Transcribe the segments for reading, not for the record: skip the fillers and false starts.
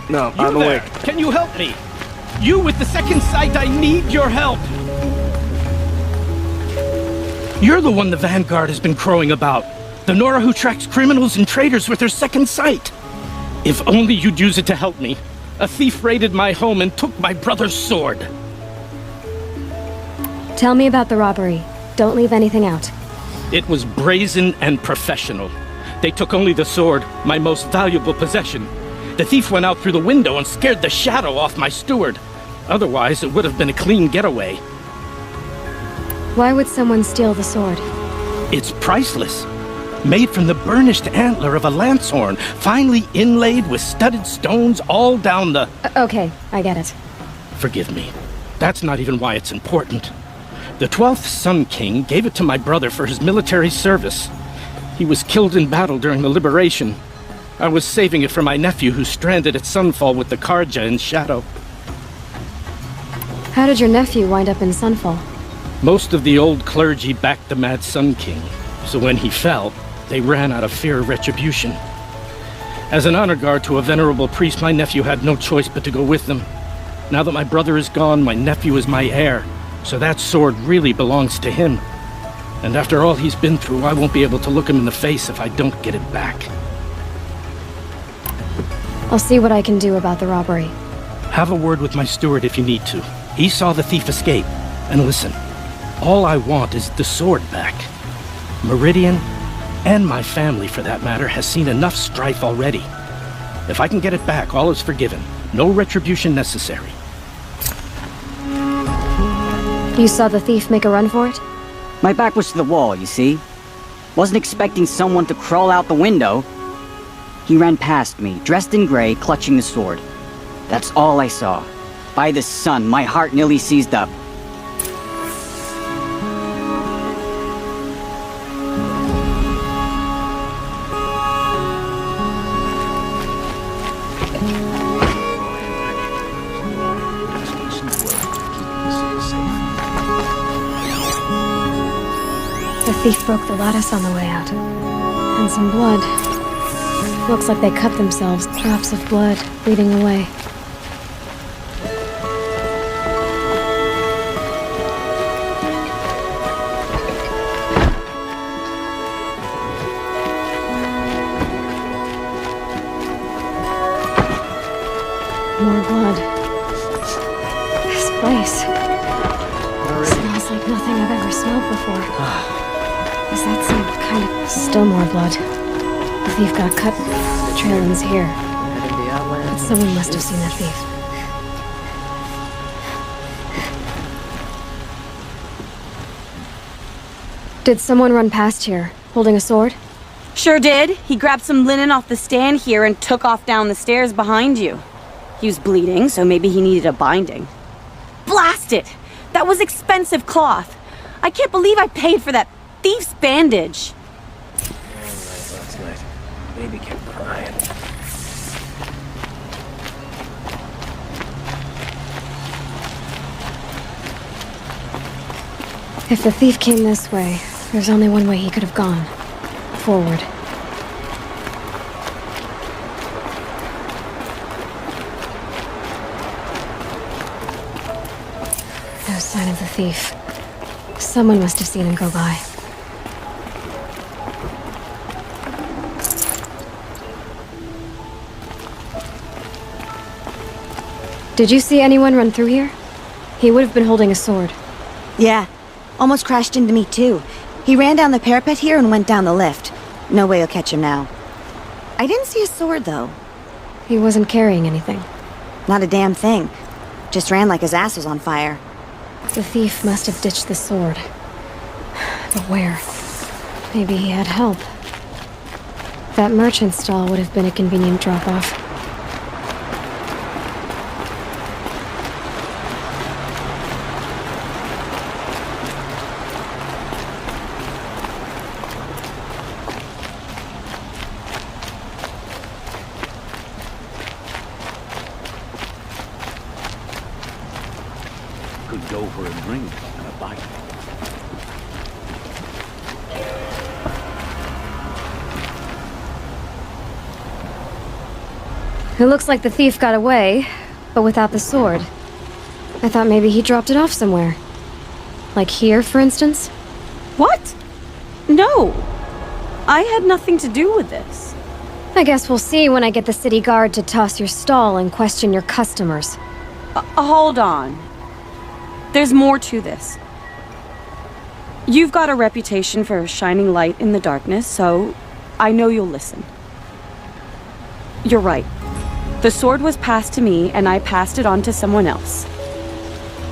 No, You I'm there! awake. Can you help me? You with the second sight, I need your help! You're the one the Vanguard has been crowing about. The Nora who tracks criminals and traitors with her second sight. If only you'd use it to help me. A thief raided my home and took my brother's sword. Tell me about the robbery. Don't leave anything out. It was brazen and professional. They took only the sword, my most valuable possession. The thief went out through the window and scared the shadow off my steward. Otherwise, it would have been a clean getaway. Why would someone steal the sword? It's priceless. Made from the burnished antler of a lancehorn, finely inlaid with studded stones all down the... Okay, I get it. Forgive me. That's not even why it's important. The 12th Sun King gave it to my brother for his military service. He was killed in battle during the Liberation. I was saving it for my nephew who's stranded at Sunfall with the Karja and Shadow. How did your nephew wind up in Sunfall? Most of the old clergy backed the Mad Sun King, so when he fell, they ran out of fear of retribution. As an honor guard to a venerable priest, my nephew had no choice but to go with them. Now that my brother is gone, my nephew is my heir, so that sword really belongs to him. And after all he's been through, I won't be able to look him in the face if I don't get it back. I'll see what I can do about the robbery. Have a word with my steward if you need to. He saw the thief escape. And listen, all I want is the sword back. Meridian, and my family for that matter, has seen enough strife already. If I can get it back, all is forgiven. No retribution necessary. You saw the thief make a run for it? My back was to the wall, you see? Wasn't expecting someone to crawl out the window. He ran past me, dressed in gray, clutching the sword. That's all I saw. By the sun, my heart nearly seized up. The thief broke the lattice on the way out. And some blood. Looks like they cut themselves, drops of blood bleeding away. More blood. This place smells like nothing I've ever smelled before. Is that some kind of... Still more blood. The thief got cut. The trail ends here. But someone must have seen that thief. Did someone run past here, holding a sword? Sure did. He grabbed some linen off the stand here and took off down the stairs behind you. He was bleeding, so maybe he needed a binding. Blast it! That was expensive cloth. I can't believe I paid for that thief's bandage. Last night, baby kept crying. If the thief came this way, there's only one way he could have gone. Forward. No sign of the thief. Someone must have seen him go by. Did you see anyone run through here? He would have been holding a sword. Yeah. Almost crashed into me, too. He ran down the parapet here and went down the lift. No way you'll catch him now. I didn't see a sword, though. He wasn't carrying anything. Not a damn thing. Just ran like his ass was on fire. The thief must have ditched the sword. But where? Maybe he had help. That merchant stall would have been a convenient drop-off. Could go for a drink and a bite. It looks like the thief got away, but without the sword. I thought maybe he dropped it off somewhere. Like here, for instance? What? No. I had nothing to do with this. I guess we'll see when I get the city guard to toss your stall and question your customers. Hold on. There's more to this. You've got a reputation for shining light in the darkness, so I know you'll listen. You're right. The sword was passed to me, and I passed it on to someone else.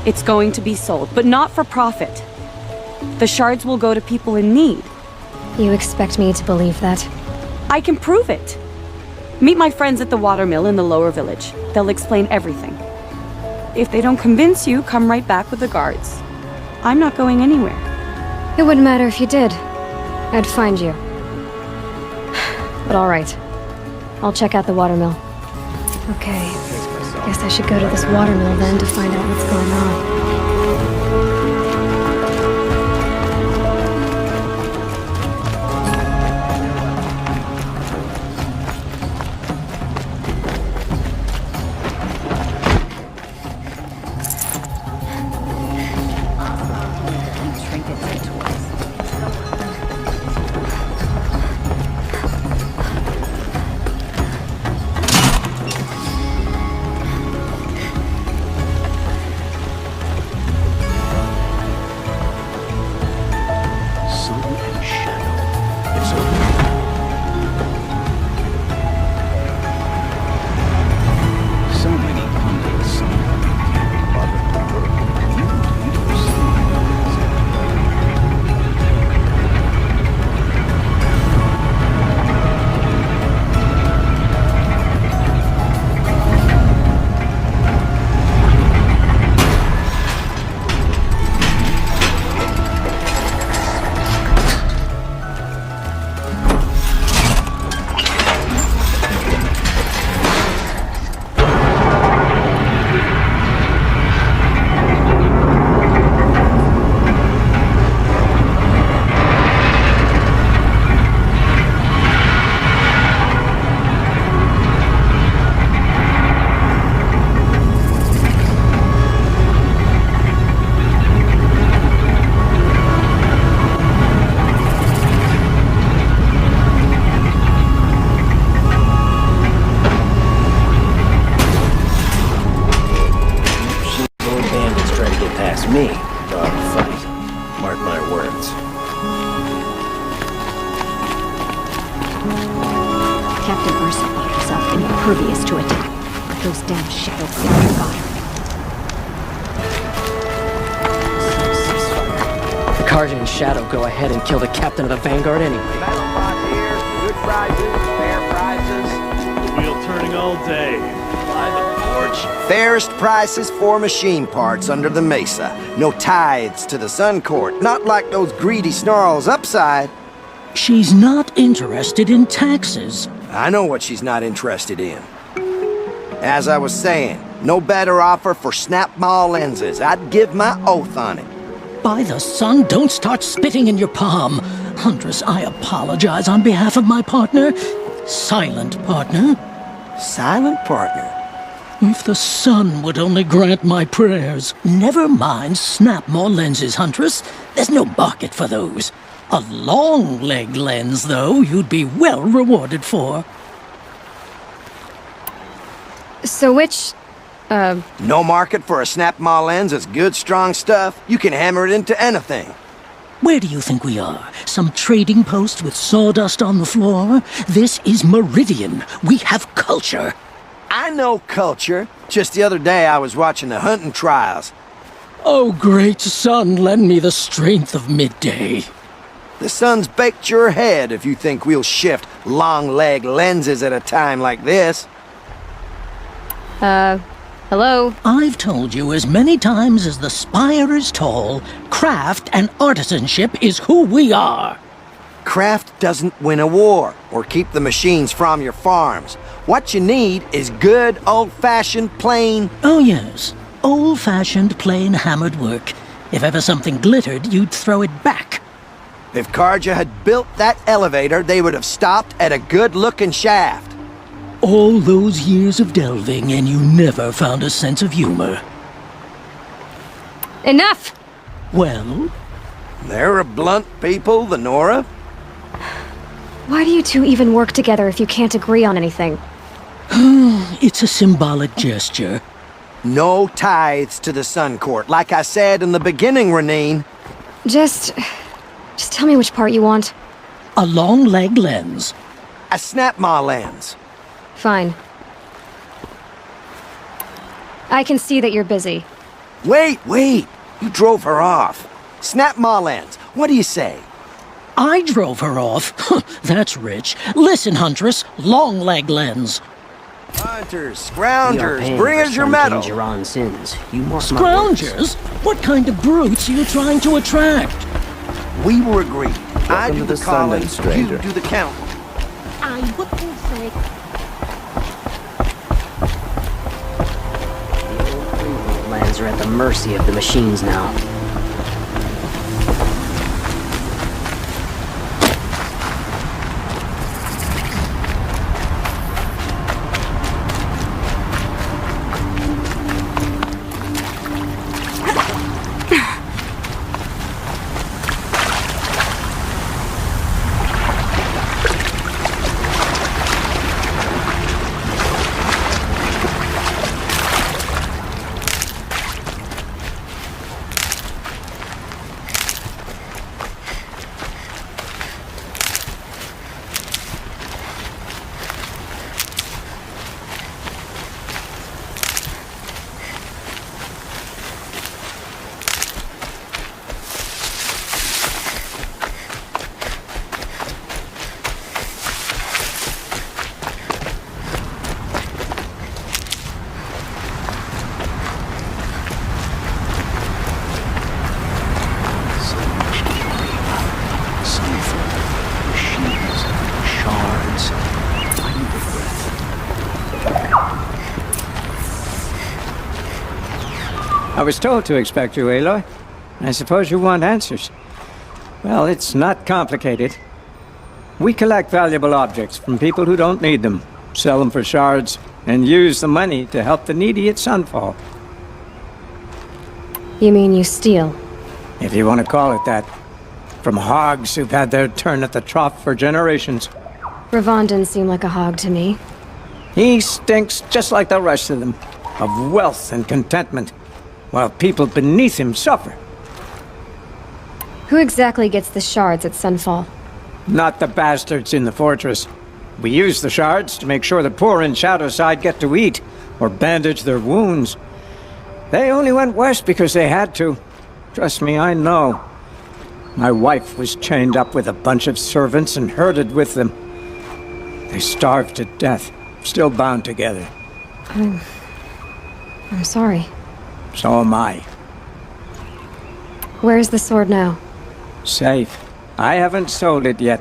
It's going to be sold, but not for profit. The shards will go to people in need. You expect me to believe that? I can prove it. Meet my friends at the watermill in the lower village. They'll explain everything. If they don't convince you, come right back with the guards. I'm not going anywhere. It wouldn't matter if you did. I'd find you. But alright. I'll check out the watermill. Okay. Guess I should go to this watermill then to find out what's going on. Sun and shadow. It's over. So many hundreds, someone can't be bothered to work. You do Me, dog fight. Mark my words. Captain Ursa thought herself impervious to attack, but those damn shadow clowns got her. Karja and Shadow go ahead and kill the captain of the Vanguard anyway. Good prizes, fair prizes. wheel turning all day. By the forge. Fairest prices for machine parts under the mesa. No tithes to the Sun Court, not like those greedy snarls upside. She's not interested in taxes. I know what she's not interested in. As I was saying, no better offer for snap-maw lenses. I'd give my oath on it. By the sun, don't start spitting in your palm. Huntress, I apologize on behalf of my partner. Silent partner. Silent partner. If the sun would only grant my prayers. Never mind snap-maw lenses, Huntress. There's no market for those. A long-leg lens, though, you'd be well rewarded for. So which, No market for a snap-maw lens is good, strong stuff. You can hammer it into anything. Where do you think we are? Some trading post with sawdust on the floor? This is Meridian. We have culture. I know culture. Just the other day I was watching the hunting trials. Oh, great sun, lend me the strength of midday. The sun's baked your head if you think we'll shift long-leg lenses at a time like this. hello? I've told you as many times as the spire is tall, craft and artisanship is who we are. Craft doesn't win a war or keep the machines from your farms. What you need is good, old-fashioned, plain... Oh yes, old-fashioned plain hammered work. If ever something glittered, you'd throw it back. If Karja had built that elevator, they would have stopped at a good-looking shaft. All those years of delving and you never found a sense of humor. Enough! Well, They're a blunt people, the Nora. Why do you two even work together if you can't agree on anything? it's a symbolic gesture. No tithes to the Sun Court, like I said in the beginning, Renine. Just tell me which part you want. A long leg lens. A Snapmaw lens. Fine. I can see that you're busy. Wait! You drove her off. Snapmaw lens, what do you say? I drove her off. That's rich. Listen, Huntress, long leg lens. Hunters, We are scroungers, paying bring for us your Sun medal. King Jiran's sins. You mark my words. Scroungers? What kind of brutes are you trying to attract? We were agreed. I Welcome do to the the calling, Sunland, stranger. you do the counting. I wouldn't say. The old Greenwood lands are at the mercy of the machines now. I was told to expect you, Aloy. I suppose you want answers. Well, it's not complicated. We collect valuable objects from people who don't need them, sell them for shards, and use the money to help the needy at Sunfall. You mean you steal? If you want to call it that. From hogs who've had their turn at the trough for generations. Ravon didn't seem like a hog to me. He stinks just like the rest of them, of wealth and contentment, while people beneath him suffer. Who exactly gets the shards at Sunfall? Not the bastards in the fortress. We use the shards to make sure the poor in Shadowside get to eat, or bandage their wounds. They only went west because they had to. Trust me, I know. My wife was chained up with a bunch of servants and herded with them. They starved to death, still bound together. I'm sorry. So am I. Where's the sword now? Safe. I haven't sold it yet.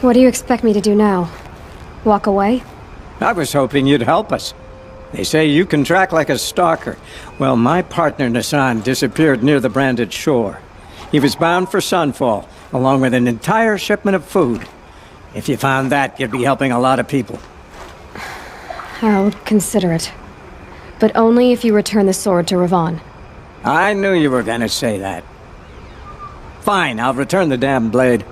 What do you expect me to do now? Walk away? I was hoping you'd help us. They say you can track like a stalker. Well, my partner Nassan disappeared near the Branded Shore. He was bound for Sunfall, along with an entire shipment of food. If you found that, you'd be helping a lot of people. I'll consider it. But only if you return the sword to Ravon. I knew you were gonna say that. Fine, I'll return the damn blade.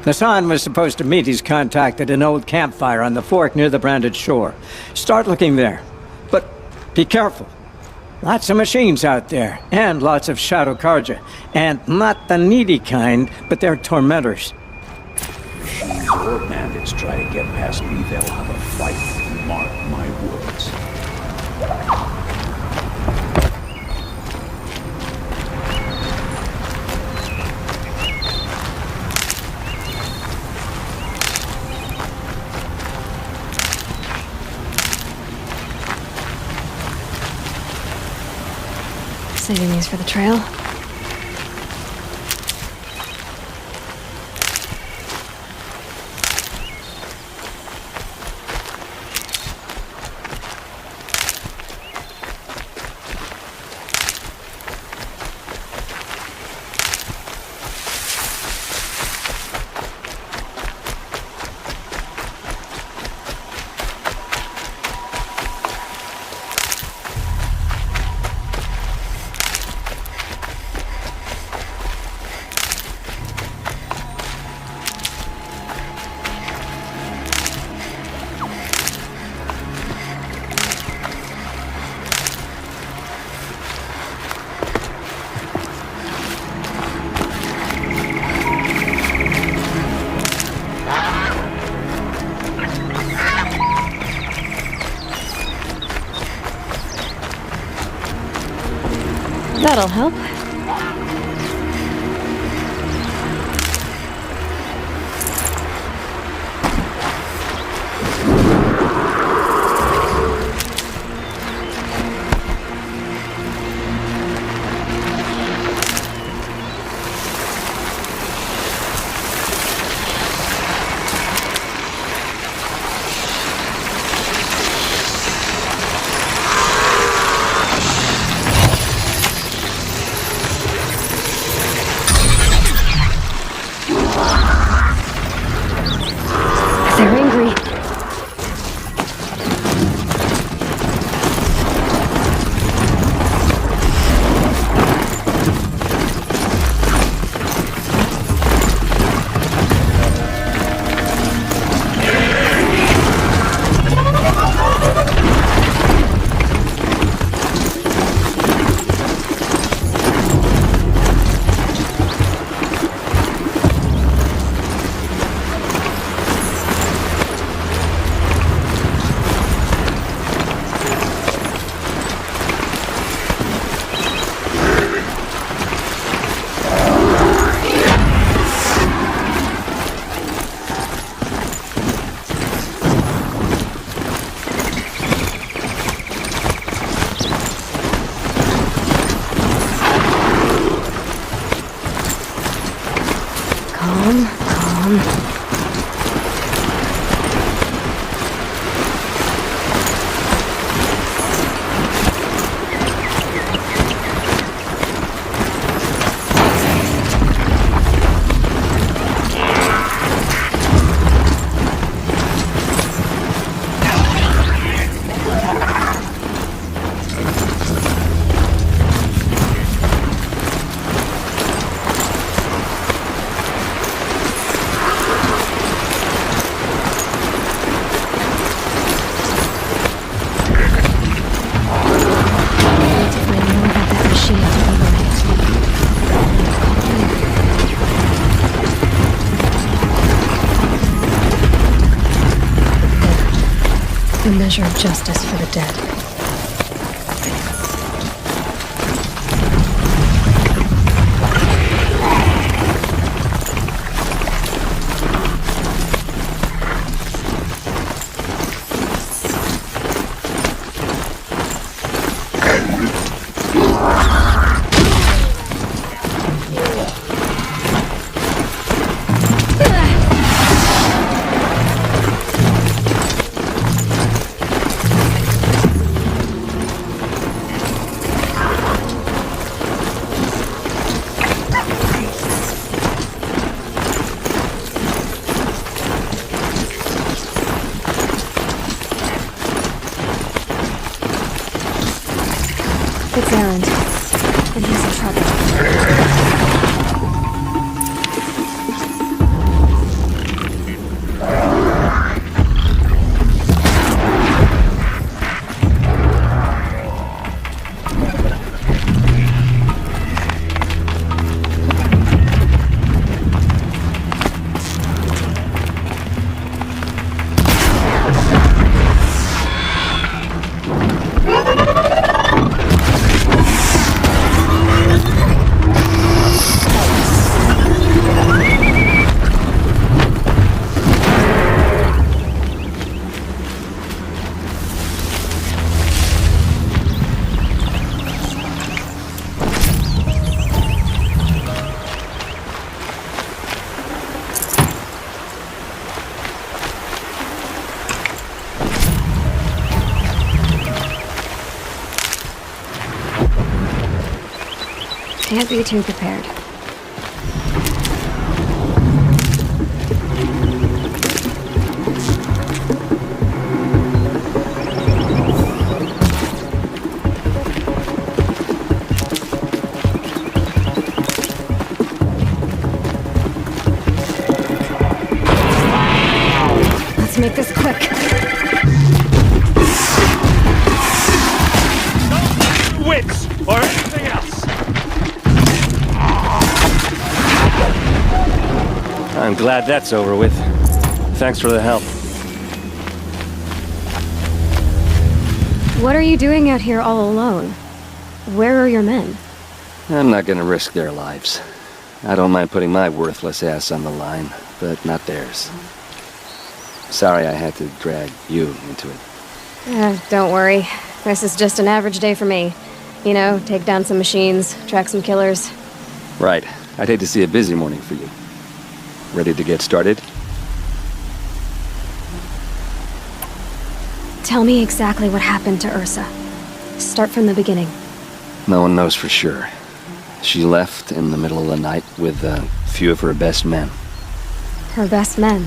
Nassan was supposed to meet his contact at an old campfire on the fork near the Branded Shore. Start looking there. But be careful. Lots of machines out there, and lots of Shadow Karja. And not the needy kind, but they're tormentors. Machines or bandits try to get past me, they'll have a fight. Mark my words. Saving these for the trail. That'll help. They're angry. Calm, calm. The measure of justice for the dead. It's Erend, and he's in trouble. Can't be too prepared. Let's make this quick. Wits or anything else. I'm glad that's over with. Thanks for the help. What are you doing out here all alone? Where are your men? I'm not gonna risk their lives. I don't mind putting my worthless ass on the line, but not theirs. Sorry I had to drag you into it. Don't worry. This is just an average day for me. You know, take down some machines, track some killers. Right. I'd hate to see a busy morning for you. Ready to get started? Tell me exactly what happened to Ursa. Start from the beginning. No one knows for sure. She left in the middle of the night with a few of her best men. Her best men?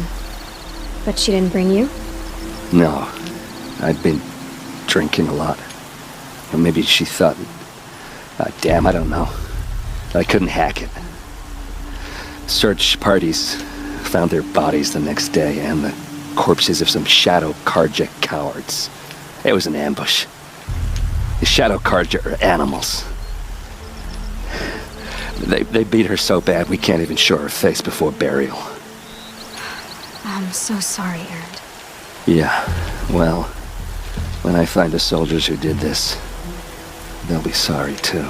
But she didn't bring you? No. I'd been drinking a lot. Or maybe she thought... damn, I don't know. I couldn't hack it. Search parties found their bodies the next day and the corpses of some Shadow Karja cowards. It was an ambush. The Shadow Karja are animals. They beat her so bad we can't even show her face before burial. I'm so sorry, Erend. Yeah, well, when I find the soldiers who did this, they'll be sorry too.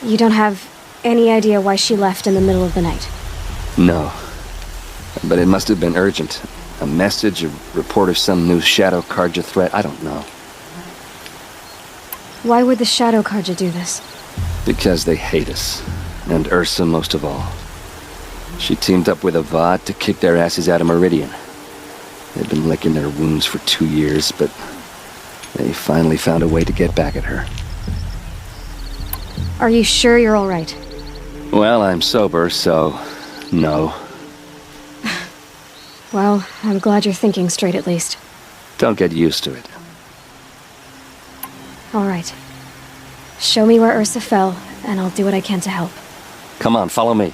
You don't have any idea why she left in the middle of the night? No. But it must have been urgent. A message, a report of some new Shadow Karja threat, I don't know. Why would the Shadow Karja do this? Because they hate us. And Ursa most of all. She teamed up with Avad to kick their asses out of Meridian. They've been licking their wounds for 2 years, but they finally found a way to get back at her. Are you sure you're all right? Well, I'm sober, so... no. Well, I'm glad you're thinking straight at least. Don't get used to it. All right. Show me where Ursa fell, and I'll do what I can to help. Come on, follow me.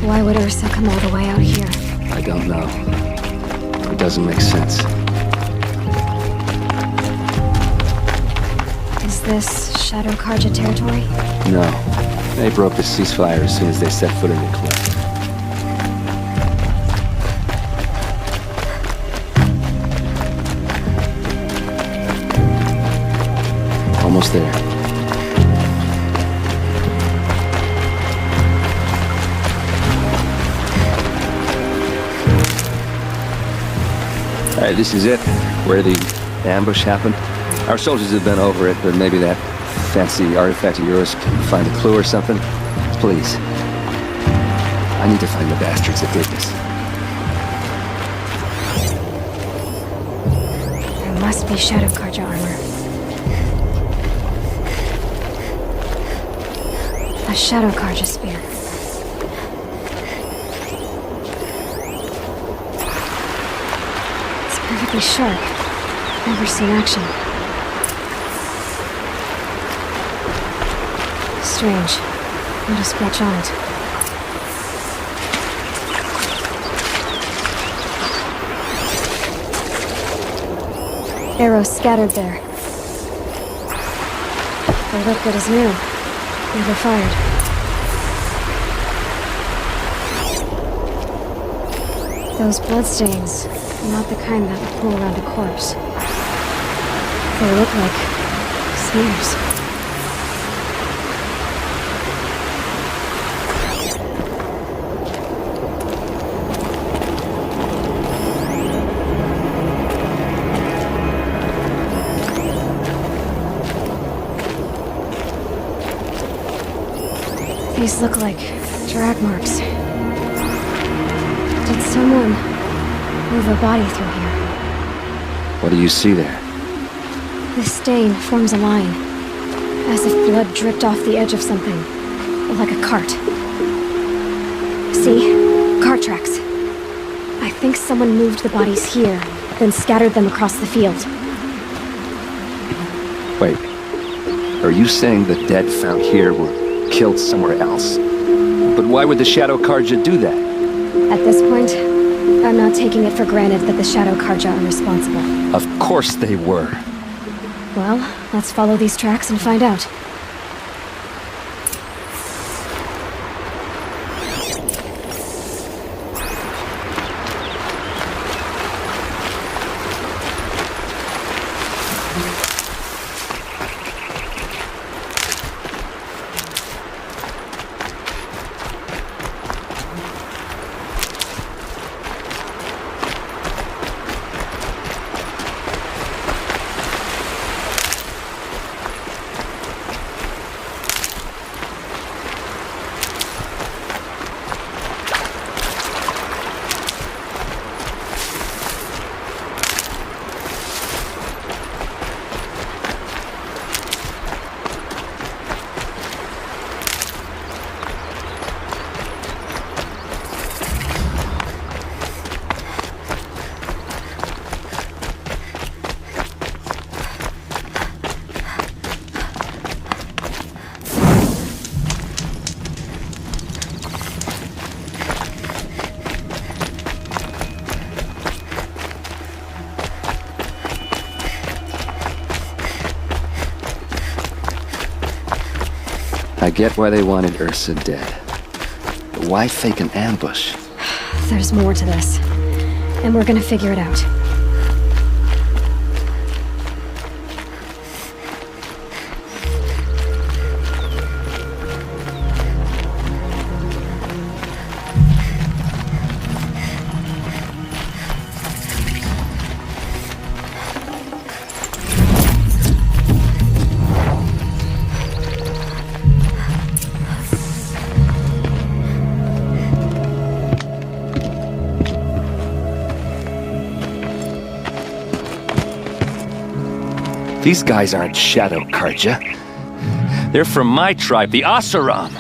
Why would Ursa come all the way out here? I don't know. It doesn't make sense. Is this Shadow Karja territory? No. They broke the ceasefire as soon as they set foot in the cliff. Almost there. Alright, this is it. Where the ambush happened. Our soldiers have been over it, but maybe that fancy artifact of yours can find a clue or something. Please. I need to find the bastards that did this. There must be Shadow Karja armor. A Shadow Karja spear. It's perfectly sharp. Never seen action. Strange. Not a scratch on it. Arrows scattered there. They look good as new. Never fired. Those bloodstains, not the kind that would pool around a corpse. They look like smears. These look like drag marks. Did someone move a body through here? What do you see there? The stain forms a line, as if blood dripped off the edge of something, like a cart. See? Cart tracks. I think someone moved the bodies here, then scattered them across the field. Wait. Are you saying the dead found here were killed somewhere else? But why would the Shadow Karja do that? At this point, I'm not taking it for granted that the Shadow Karja are responsible. Of course they were. Well, let's follow these tracks and find out. I get why they wanted Ursa dead. But why fake an ambush? There's more to this, and we're gonna figure it out. These guys aren't Shadow Karja. They're from my tribe, the Oseram.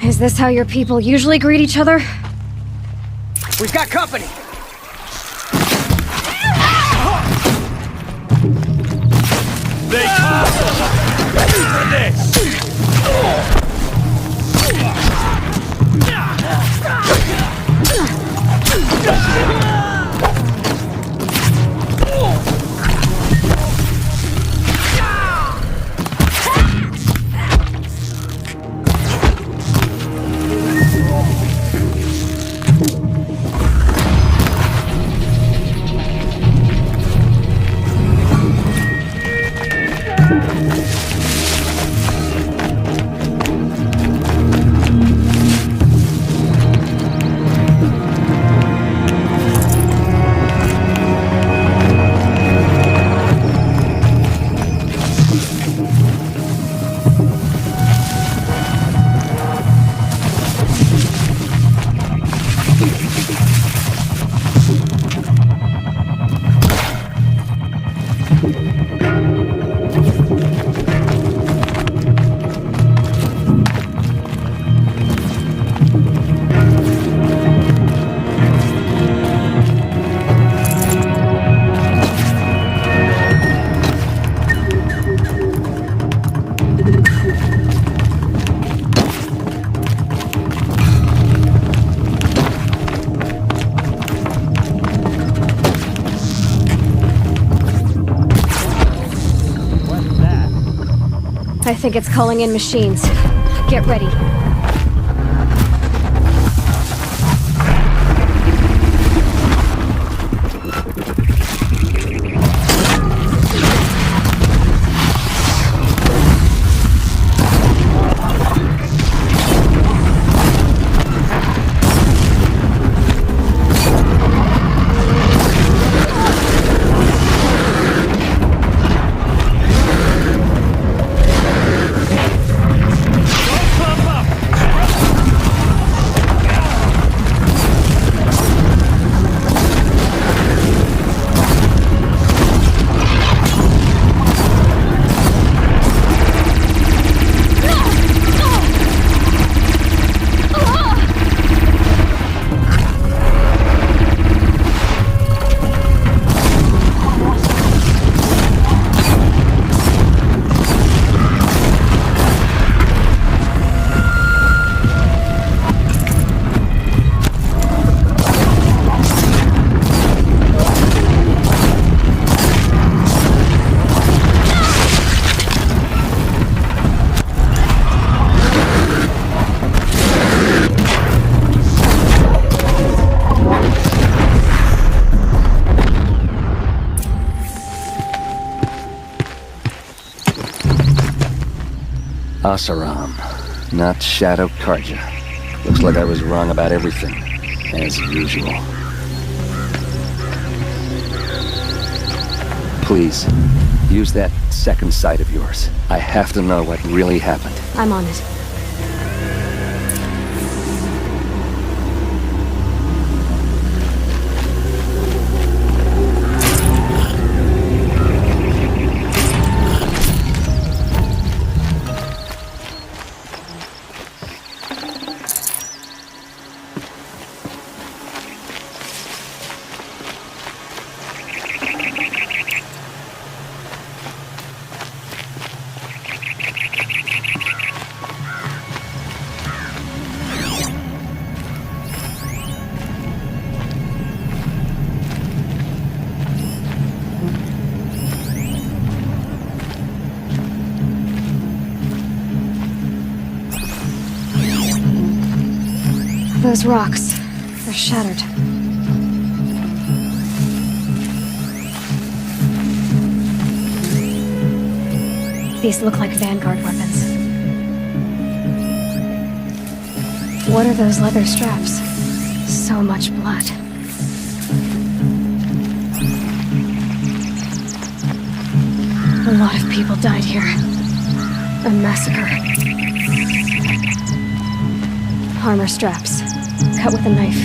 Is this how your people usually greet each other? We've got company! They come! Ready for this! I think it's calling in machines. Get ready. Pump up! Asaram, not Shadow Karja. Looks like I was wrong about everything, as usual. Please, use that second sight of yours. I have to know what really happened. I'm on it. Those rocks, they're shattered. These look like Vanguard weapons. What are those leather straps? So much blood. A lot of people died here. A massacre. Armor straps, cut with a knife,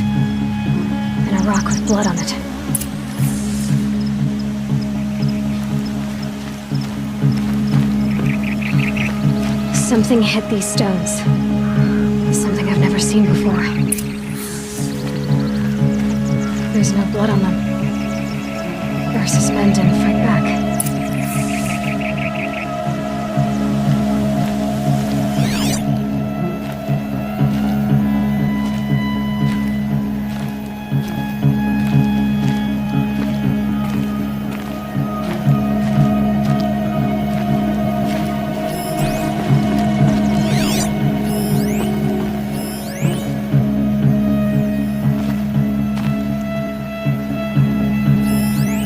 and a rock with blood on it. Something hit these stones. Something I've never seen before. There's no blood on them. Ursa's men didn't fight back.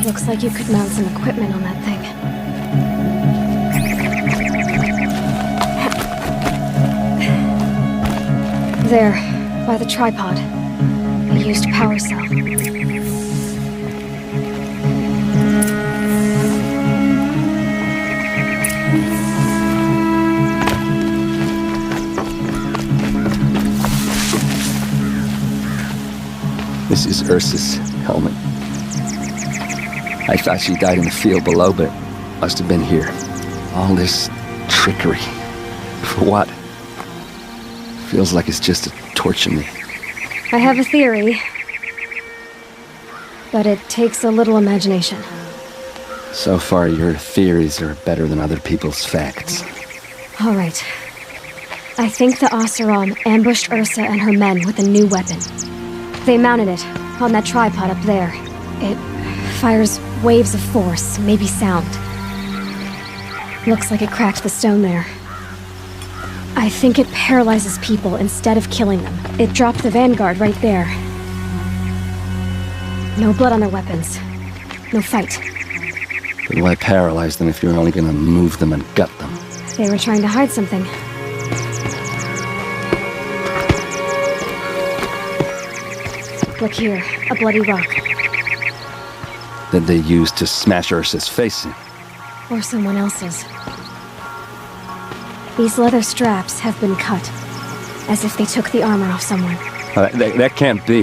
Looks like you could mount some equipment on that thing. There, by the tripod. A used power cell. This is Ursa's helmet. I thought she died in the field below, but must have been here. All this trickery. For what? Feels like it's just to torture me. I have a theory, but it takes a little imagination. So far, your theories are better than other people's facts. All right. I think the Oseram ambushed Ursa and her men with a new weapon. They mounted it on that tripod up there. It fires waves of force, maybe sound. Looks like it cracked the stone there. I think it paralyzes people instead of killing them. It dropped the Vanguard right there. No blood on their weapons. No fight. But why paralyze them if you're only gonna move them and gut them? They were trying to hide something. Look here, a bloody rock. That they used to smash Ursa's face in. Or someone else's. These leather straps have been cut, as if they took the armor off someone. That can't be.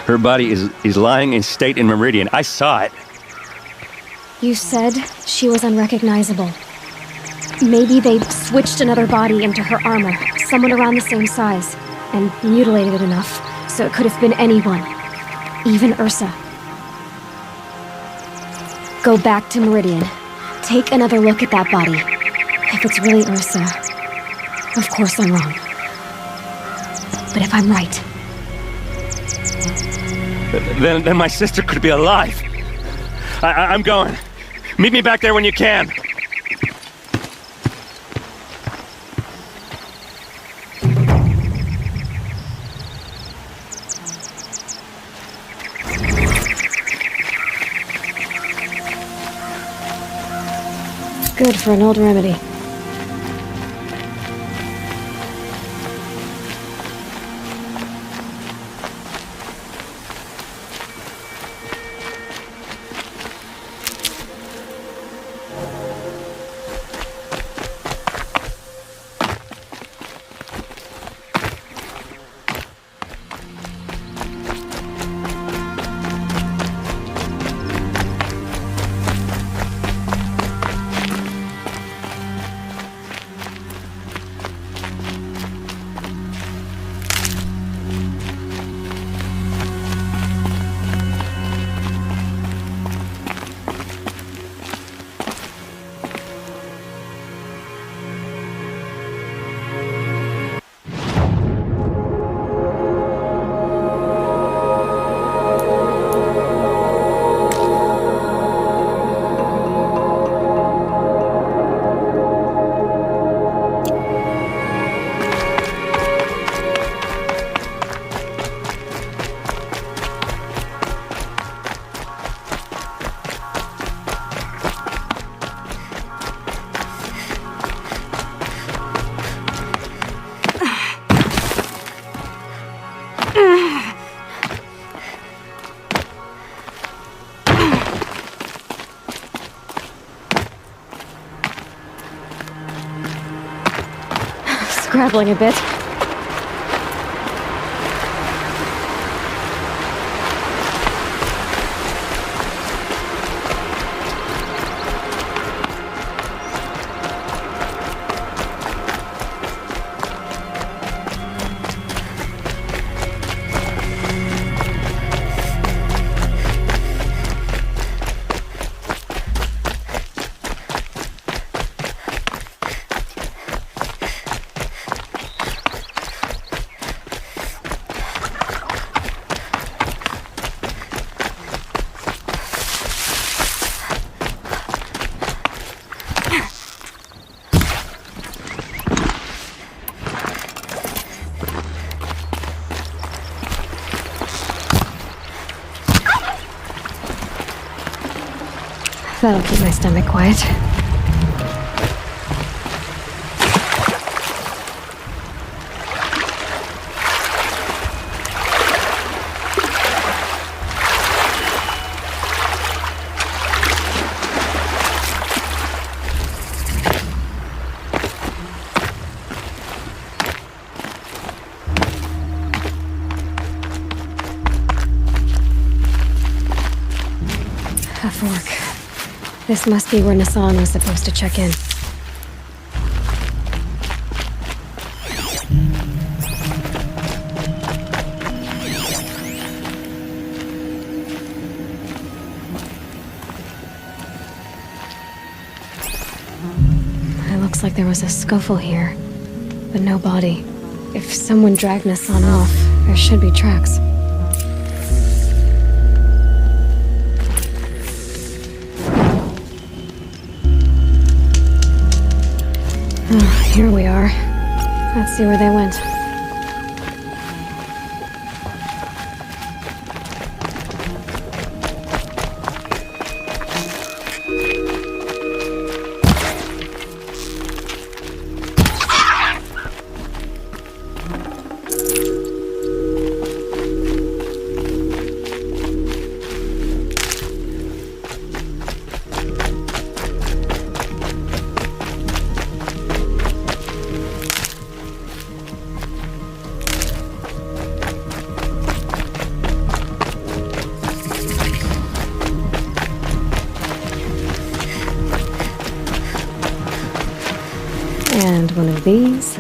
Her body is lying in state in Meridian. I saw it. You said she was unrecognizable. Maybe they switched another body into her armor, someone around the same size, and mutilated it enough so it could have been anyone, even Ursa. Go back to Meridian. Take another look at that body. If it's really Ursa, of course I'm wrong. But if I'm right... Then my sister could be alive. I'm going. Meet me back there when you can. Good for an old remedy. scrabbling a bit. That'll keep my stomach quiet. A fork. This must be where Nassan was supposed to check in. It looks like there was a scuffle here, but no body. If someone dragged Nassan off, there should be tracks. Oh, here we are. Let's see where they went. And one of these.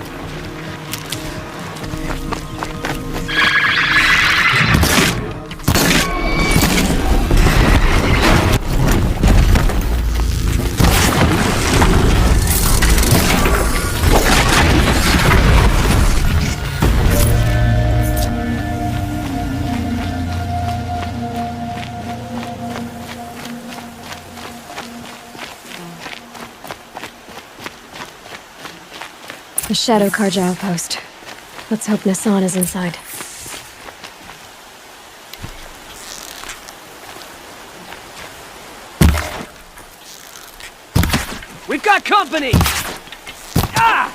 The Shadow Karja outpost. Let's hope Nassan is inside. We've got company! Ah!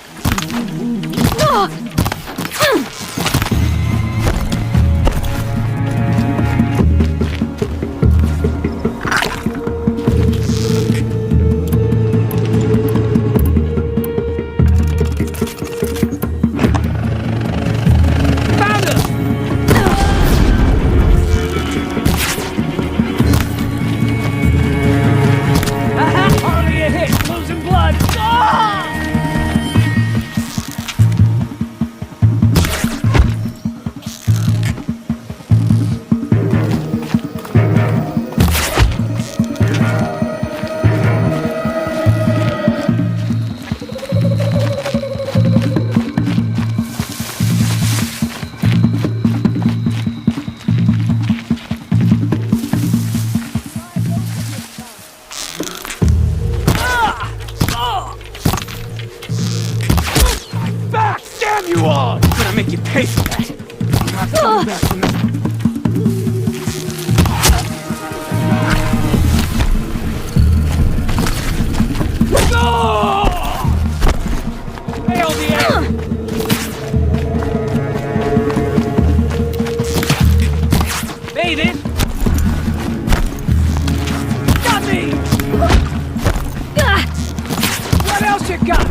You are! I'm gonna make you pay for that! I'm not coming back from this. Hail the air! Bathing! Got me! What else you got?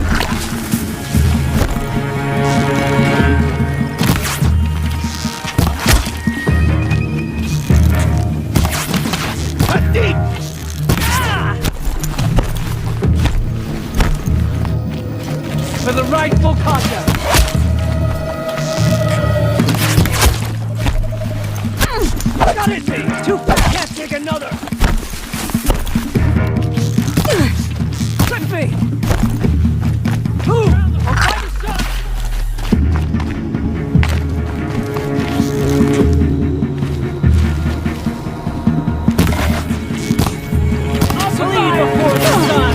the rightful conduct. Got it, me! Too fast, can't take another! With me! Move! I'll find the sun! I'll bleed before the sun!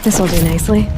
This'll do nicely.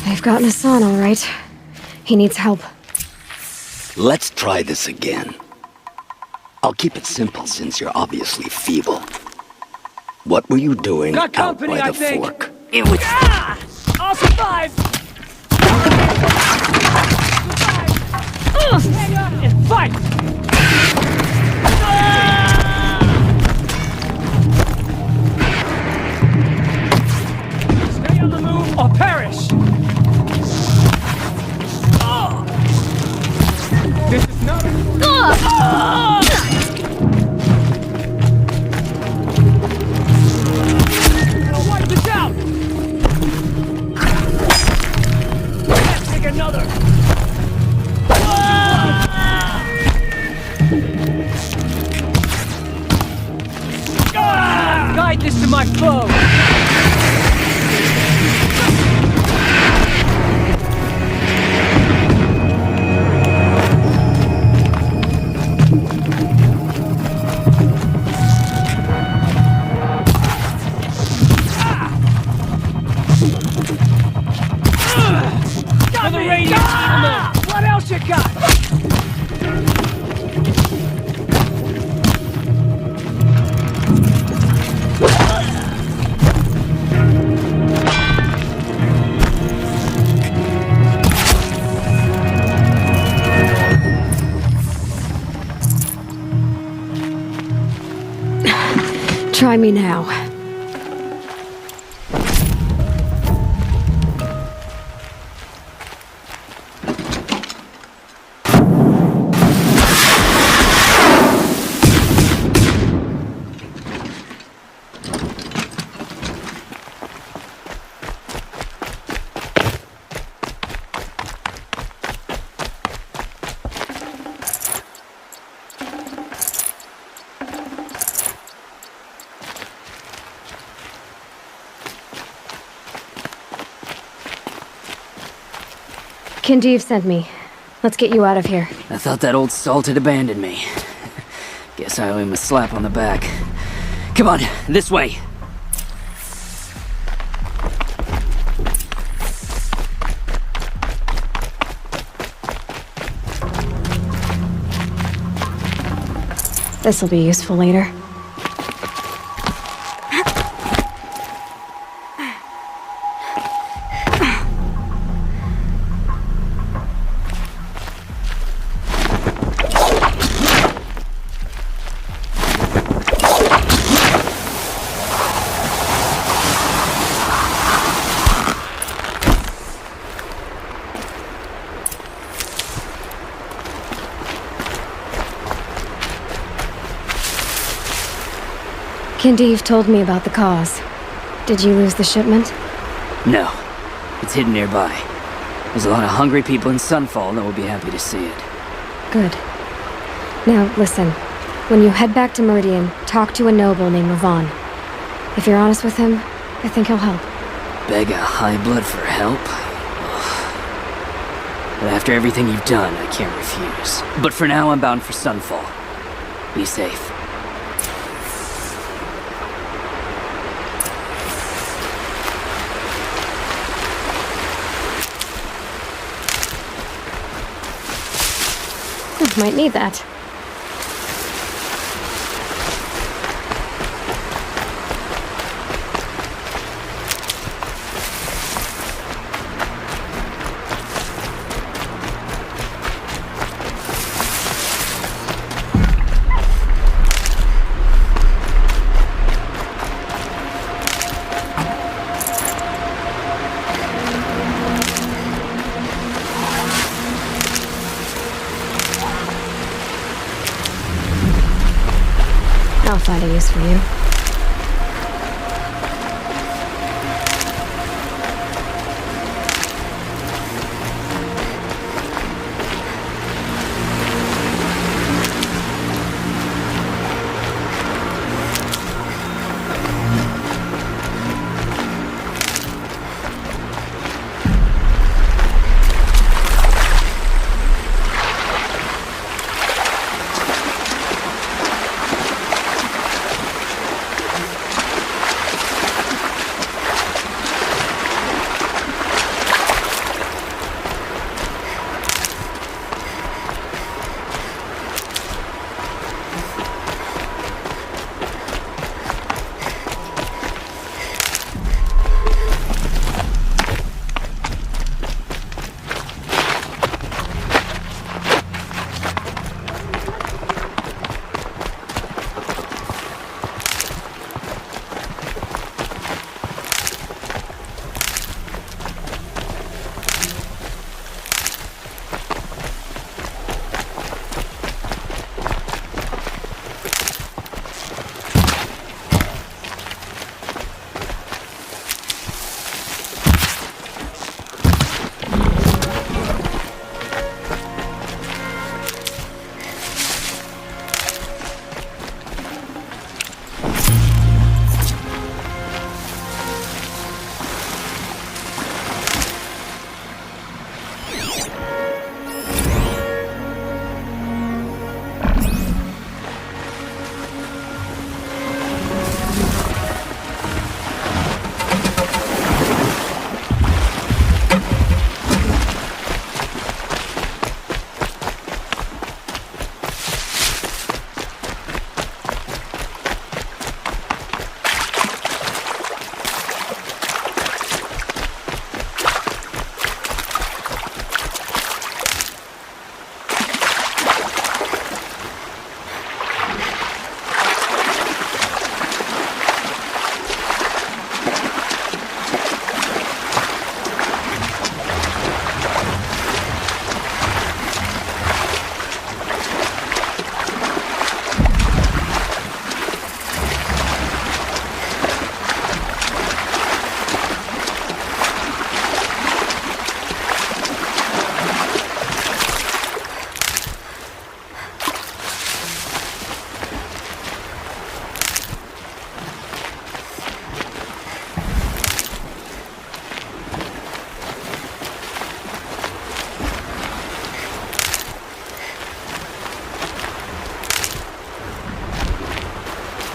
They've gotten Hassan, all right. He needs help. Let's try this again. I'll keep it simple since you're obviously feeble. What were you doing Got out company, by I the think. fork? It was... I'll survive! Hang on and fight! Stay on the move or perish! This is not I'll wipe this out! Let's take another! Guide this to my foe! what you got? Try me now. Kindeev sent me. Let's get you out of here. I thought that old salt had abandoned me. Guess I owe him a slap on the back. Come on, this way. This'll be useful later. Kindeev told me about the cause. Did you lose the shipment? No. It's hidden nearby. There's a lot of hungry people in Sunfall that will be happy to see it. Good. Now, listen. When you head back to Meridian, talk to a noble named Ravon. If you're honest with him, I think he'll help. Beg a high blood for help? But after everything you've done, I can't refuse. But for now, I'm bound for Sunfall. Be safe. Might need that. I'll find a use for you.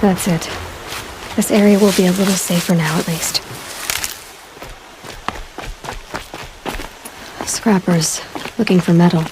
That's it. This area will be a little safer now, at least. Scrappers, looking for metal.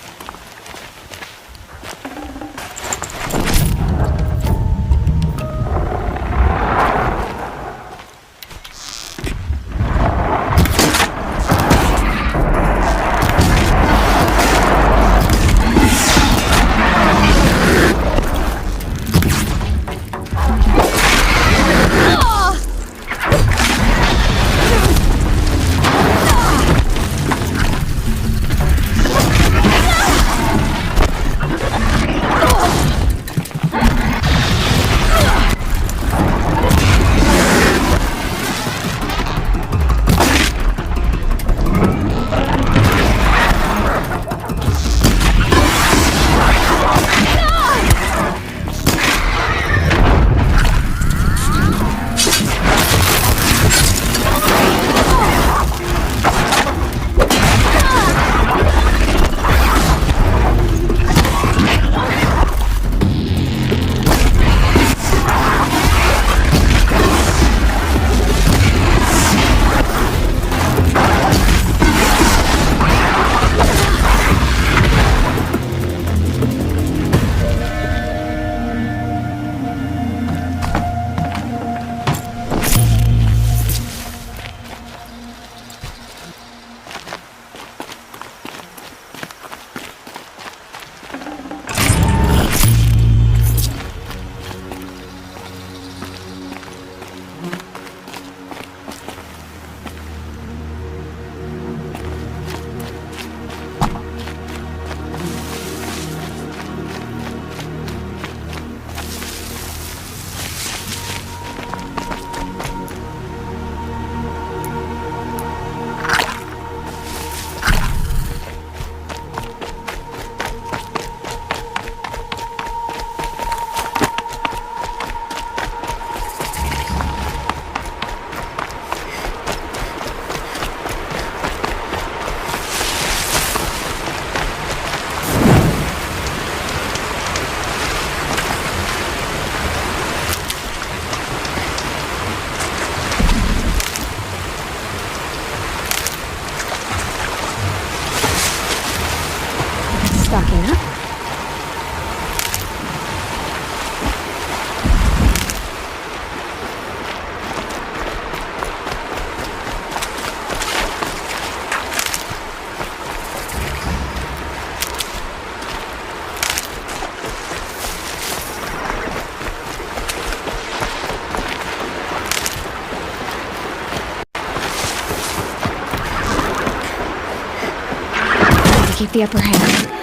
Stocking up. Keep the upper hand.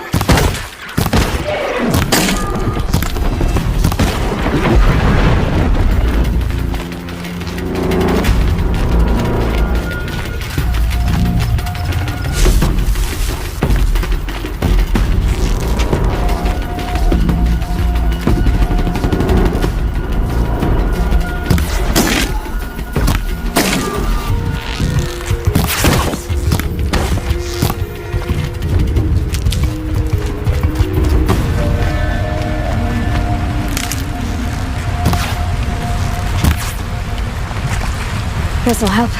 This'll help.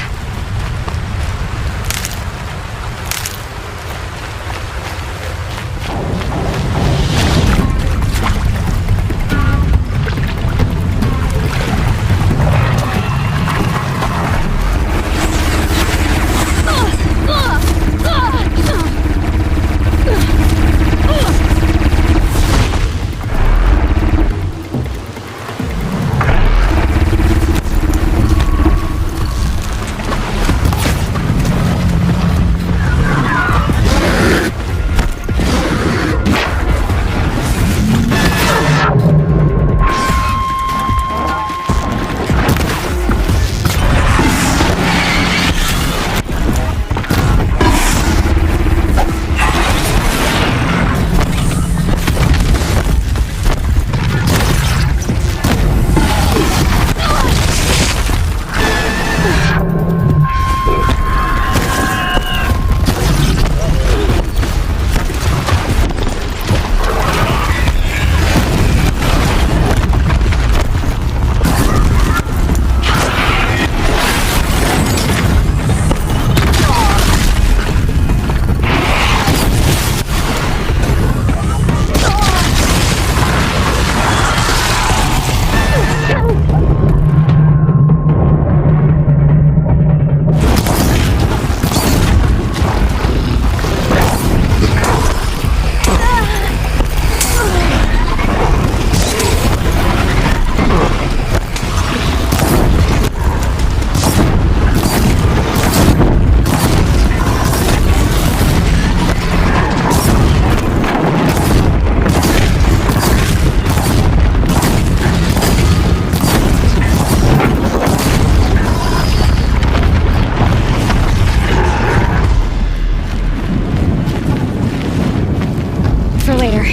for later.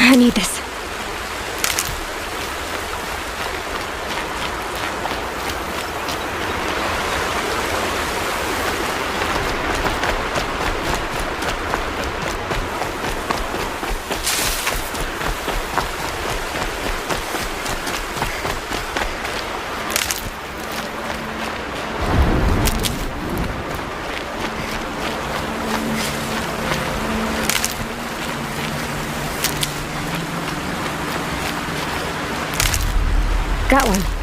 I need this. Got one.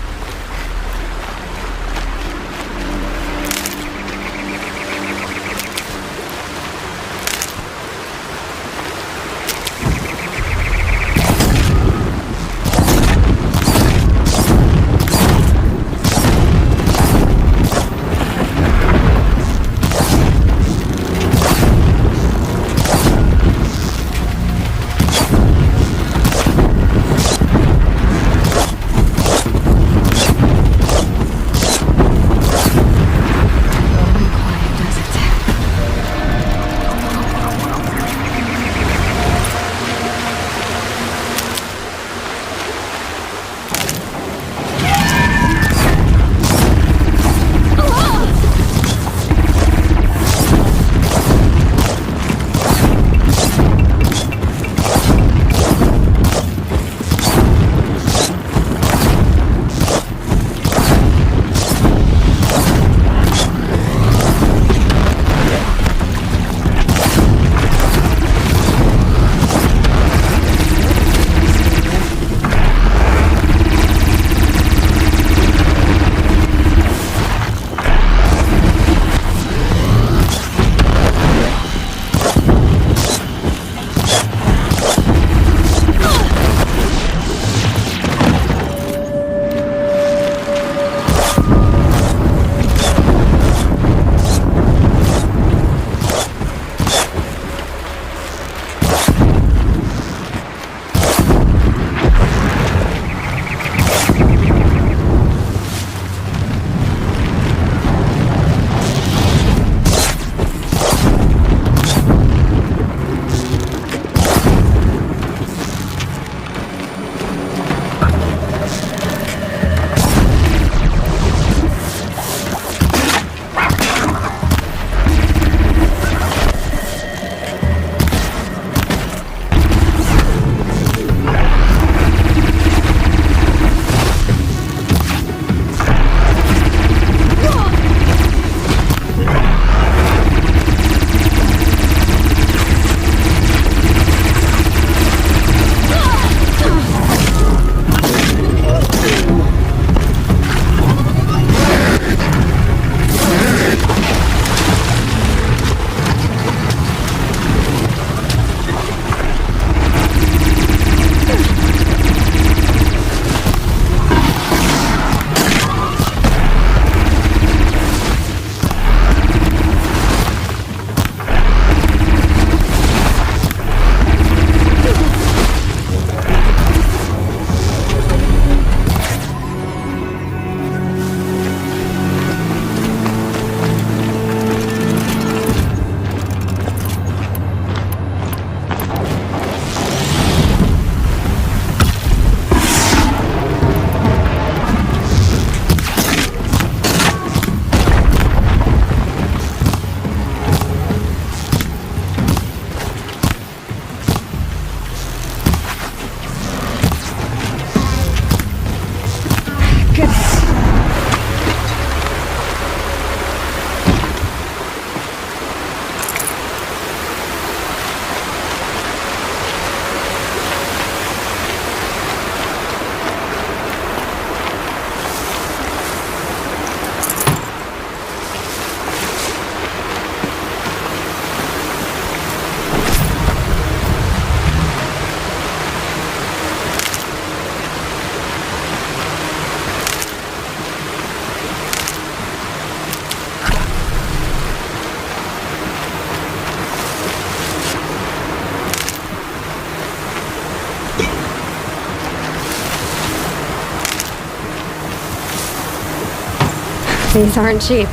These aren't cheap.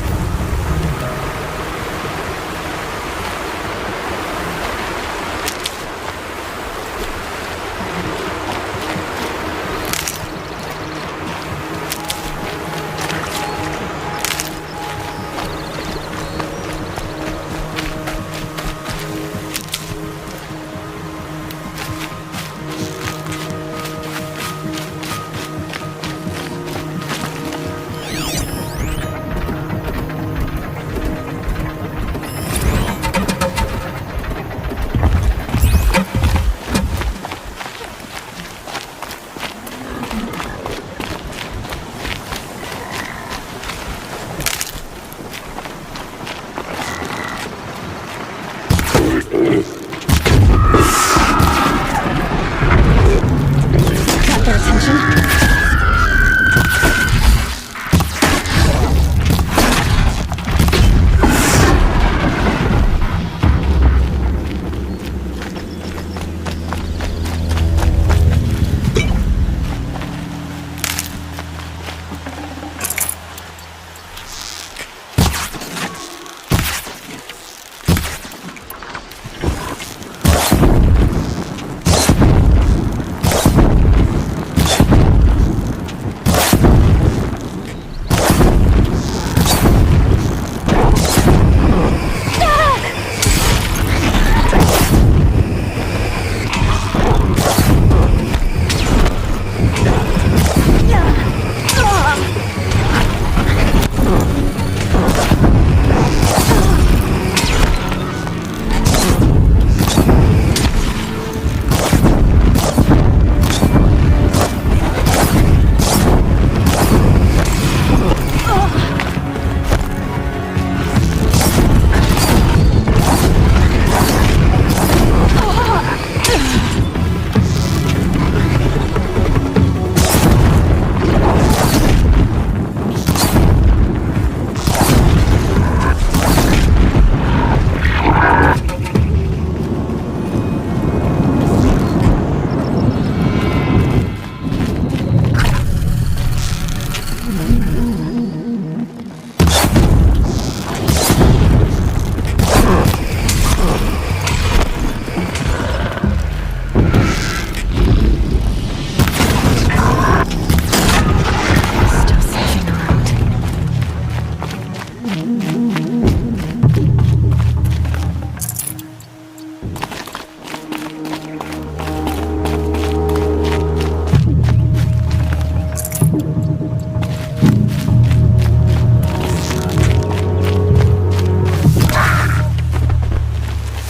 Got their attention.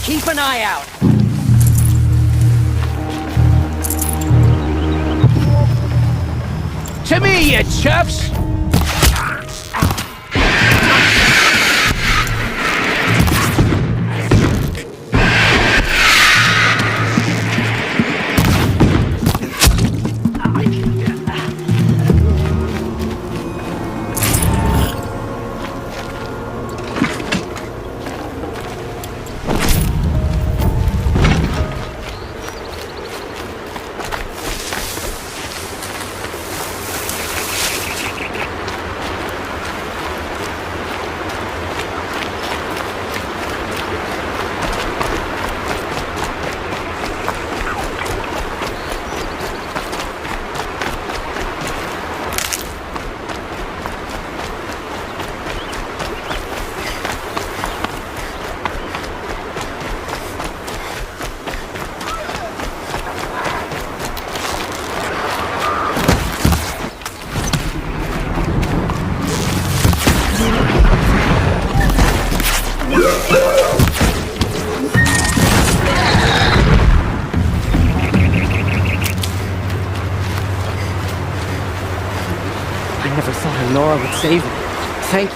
Keep an eye out. To me, you chuffs! I never thought Nora would save me. Thank you.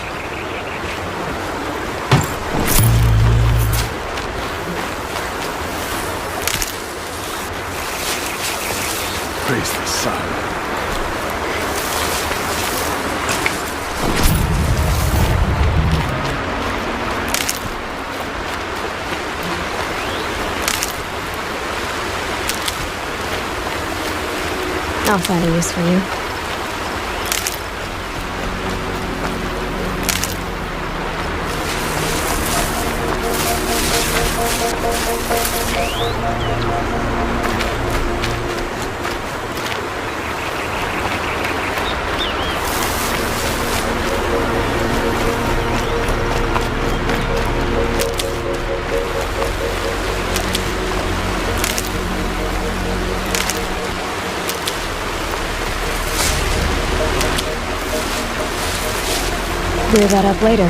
Praise the sun. I'll find a use for you. Clear that up later.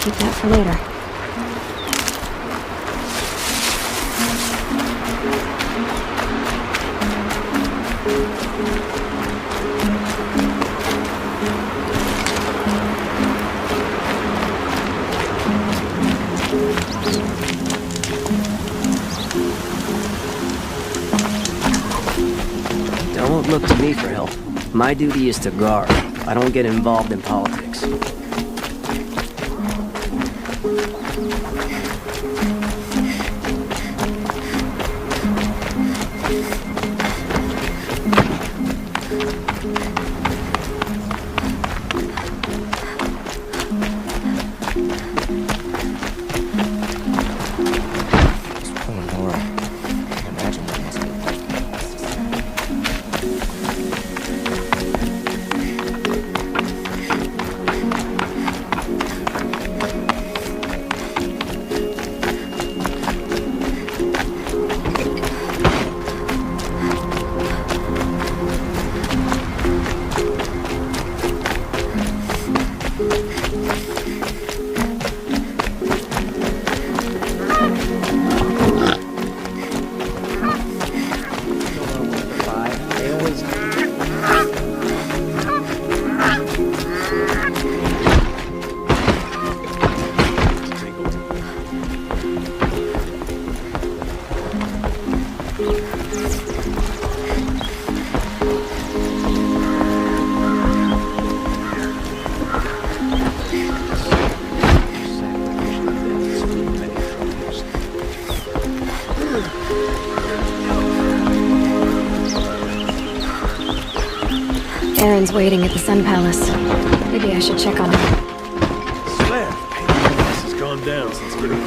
Keep that for later. Don't look to me for help. My duty is to guard. I don't get involved in politics. Aaron's waiting at the Sun Palace. Maybe I should check on him. Swear, this has gone down since getting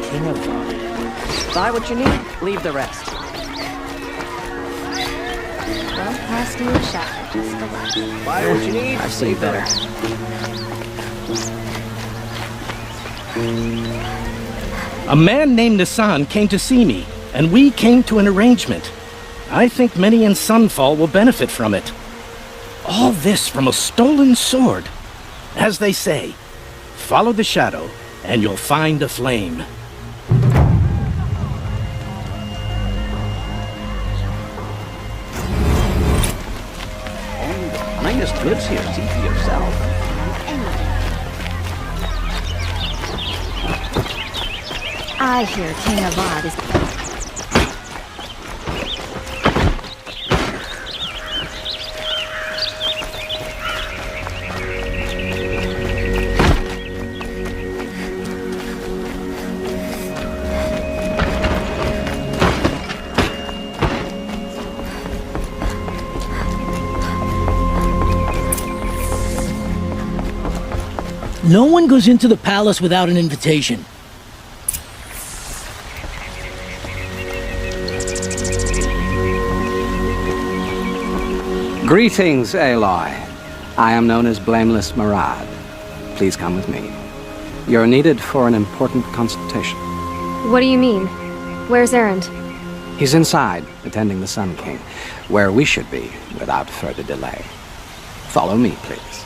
King of Fog. Buy what you need, leave the rest. Well, past you a shot. Just a lot. Buy what you need, I've seen better. A man named Nassan came to see me, and we came to an arrangement. I think many in Sunfall will benefit from it. All this from a stolen sword. As they say, follow the shadow, and you'll find a flame. Highness lives here, see for yourself. I hear King Avad is... No one goes into the palace without an invitation. Greetings, Aloy. I am known as Blameless Marad. Please come with me. You're needed for an important consultation. What do you mean? Where's Erend? He's inside, attending the Sun King, where we should be without further delay. Follow me, please.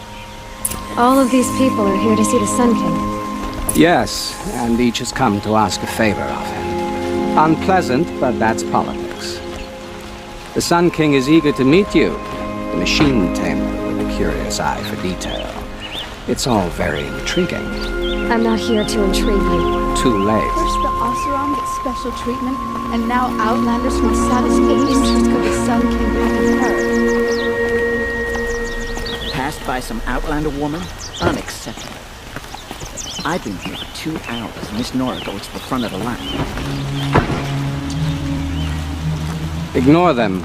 All of these people are here to see the Sun King. Yes, and each has come to ask a favor of him. Unpleasant, but that's politics. The Sun King is eager to meet you, the machine tamer with a curious eye for detail. It's all very intriguing. I'm not here to intrigue you. Too late. First the Oseram gets special treatment, and now Outlanders from Saddle's agents of the Sun King haven't heard. Passed by some Outlander woman? Unacceptable. I've been here for 2 hours. Miss Nora goes to the front of the line. Ignore them.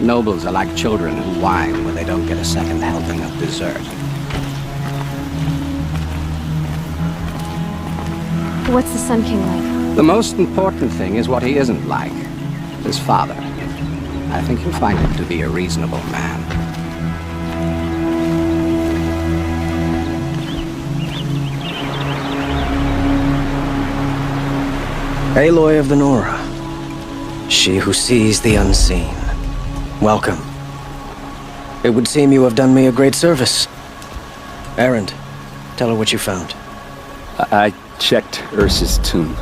Nobles are like children who whine when they don't get a second helping of dessert. What's the Sun King like? The most important thing is what he isn't like. His father. I think you'll find him to be a reasonable man. Aloy of the Nora. She who sees the unseen. Welcome. It would seem you have done me a great service. Erend, tell her what you found. I checked Ursa's tomb.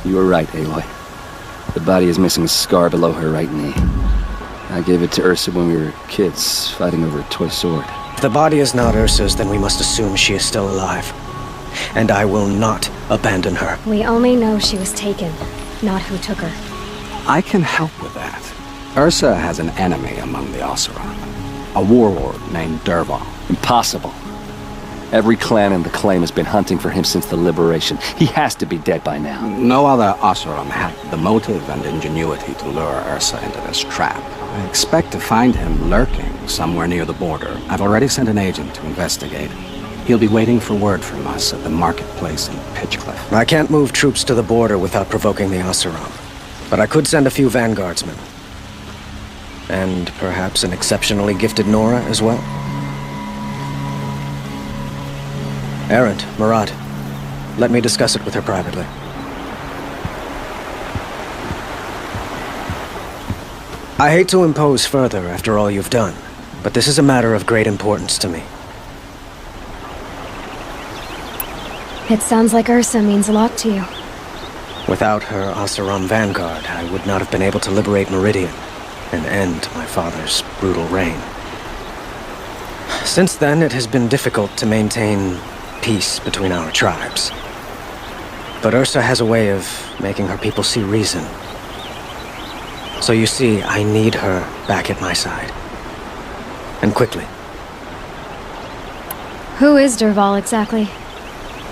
You were right, Aloy. The body is missing a scar below her right knee. I gave it to Ursa when we were kids, fighting over a toy sword. If the body is not Ursa's, then we must assume she is still alive. And I will not abandon her. We only know she was taken, not who took her. I can help with that. Ursa has an enemy among the Oseram. A warlord named Dervahl. Impossible. Every clan in the Claim has been hunting for him since the liberation. He has to be dead by now. No other Oseram had the motive and ingenuity to lure Ursa into this trap. I expect to find him lurking somewhere near the border. I've already sent an agent to investigate. He'll be waiting for word from us at the marketplace in Pitchcliff. I can't move troops to the border without provoking the Oseram. But I could send a few vanguardsmen. And perhaps an exceptionally gifted Nora as well. Erend, Murad, let me discuss it with her privately. I hate to impose further after all you've done, but this is a matter of great importance to me. It sounds like Ursa means a lot to you. Without her Oseram vanguard, I would not have been able to liberate Meridian and end my father's brutal reign. Since then, it has been difficult to maintain peace between our tribes. But Ursa has a way of making her people see reason. So you see, I need her back at my side. And quickly. Who is Dervahl exactly?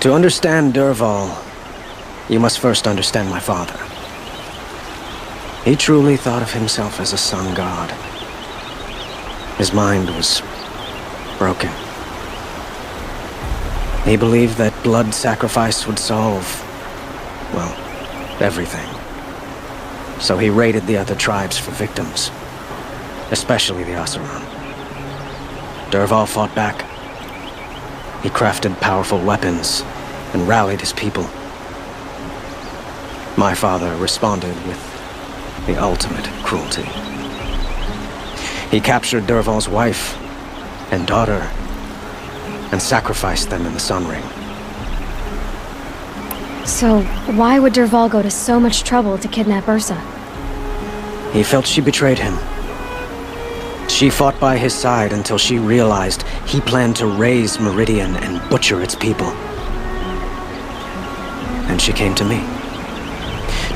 To understand Dervahl, you must first understand my father. He truly thought of himself as a sun god. His mind was broken. He believed that blood sacrifice would solve, well, everything. So he raided the other tribes for victims, especially the Oseram. Dervahl fought back. He crafted powerful weapons and rallied his people. My father responded with the ultimate cruelty. He captured Dervahl's wife and daughter and sacrificed them in the Sun Ring. So, why would Dervahl go to so much trouble to kidnap Ursa? He felt she betrayed him. She fought by his side until she realized he planned to raise Meridian and butcher its people. And she came to me.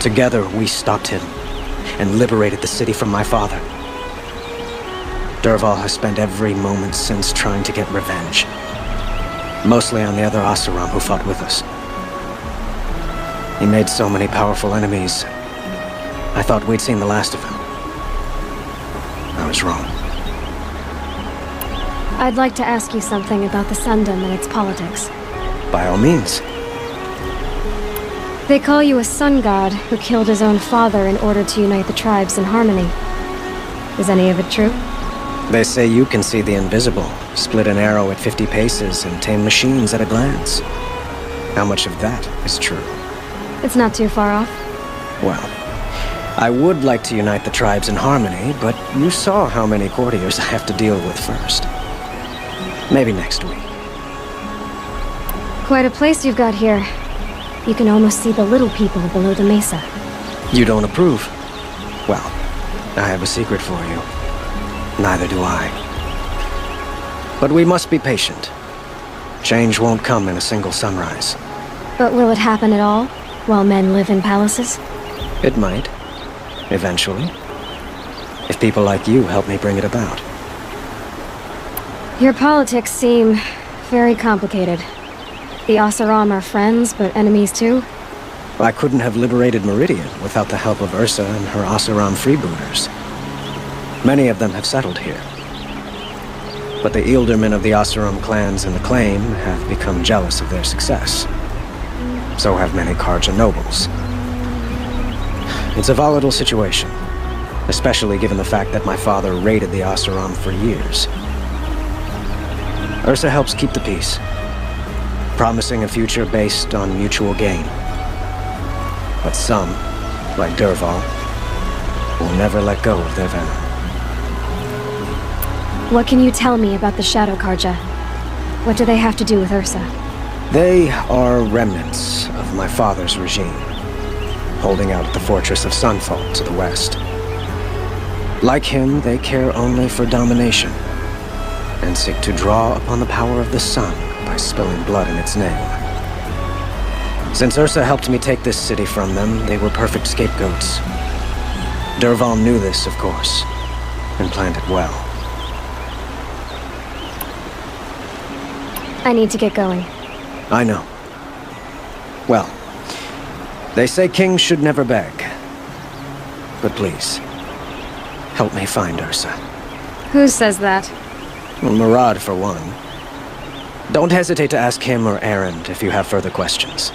Together, we stopped him and liberated the city from my father. Dervahl has spent every moment since trying to get revenge. Mostly on the other Oseram who fought with us. He made so many powerful enemies. I thought we'd seen the last of him. I was wrong. I'd like to ask you something about the Sundom and its politics. By all means. They call you a sun god who killed his own father in order to unite the tribes in harmony. Is any of it true? They say you can see the invisible, split an arrow at 50 paces, and tame machines at a glance. How much of that is true? It's not too far off. Well, I would like to unite the tribes in harmony, but you saw how many courtiers I have to deal with first. Maybe next week. Quite a place you've got here. You can almost see the little people below the mesa. You don't approve? Well, I have a secret for you. Neither do I. But we must be patient. Change won't come in a single sunrise. But will it happen at all, while men live in palaces? It might. Eventually. If people like you help me bring it about. Your politics seem very complicated. The Oseram are friends, but enemies too? I couldn't have liberated Meridian without the help of Ursa and her Oseram freebooters. Many of them have settled here. But the Ealdormen of the Oseram clans in the Claim have become jealous of their success. So have many Carja nobles. It's a volatile situation, especially given the fact that my father raided the Oseram for years. Ursa helps keep the peace, promising a future based on mutual gain. But some, like Dervahl, will never let go of their venom. What can you tell me about the Shadow Carja? What do they have to do with Ursa? They are remnants of my father's regime, holding out at the fortress of Sunfall to the west. Like him, they care only for domination, and seek to draw upon the power of the sun by spilling blood in its name. Since Ursa helped me take this city from them, they were perfect scapegoats. Dervahl knew this, of course, and planned it well. I need to get going. I know. Well, they say kings should never beg. But please, help me find Ursa. Who says that? Well, Murad, for one. Don't hesitate to ask him or Erend if you have further questions.